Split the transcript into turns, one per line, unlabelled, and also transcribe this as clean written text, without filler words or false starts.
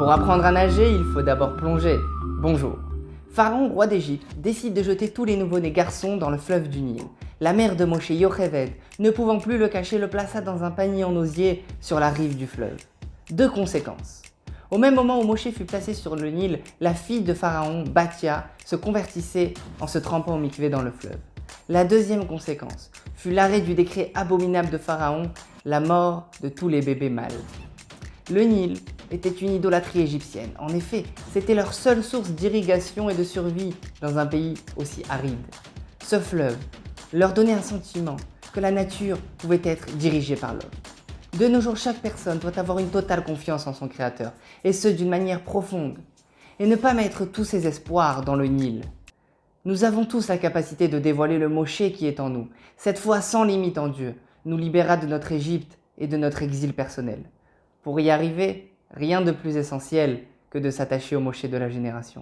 Pour apprendre à nager, il faut d'abord plonger. Bonjour. Pharaon, roi d'Égypte, décide de jeter tous les nouveau-nés garçons dans le fleuve du Nil. La mère de Moshe Yocheved, ne pouvant plus le cacher, le plaça dans un panier en osier sur la rive du fleuve. Deux conséquences. Au même moment où Moshe fut placé sur le Nil, la fille de Pharaon, Bathia, se convertissait en se trempant au mikvé dans le fleuve. La deuxième conséquence fut l'arrêt du décret abominable de Pharaon, la mort de tous les bébés mâles. Le Nil était une idolâtrie égyptienne. En effet, c'était leur seule source d'irrigation et de survie dans un pays aussi aride. Ce fleuve leur donnait un sentiment que la nature pouvait être dirigée par l'homme. De nos jours, chaque personne doit avoir une totale confiance en son Créateur, et ce d'une manière profonde, et ne pas mettre tous ses espoirs dans le Nil. Nous avons tous la capacité de dévoiler le Moshe qui est en nous. Cette foi sans limite en Dieu nous libérera de notre Égypte et de notre exil personnel. Pour y arriver, rien de plus essentiel que de s'attacher au Moshe de la génération.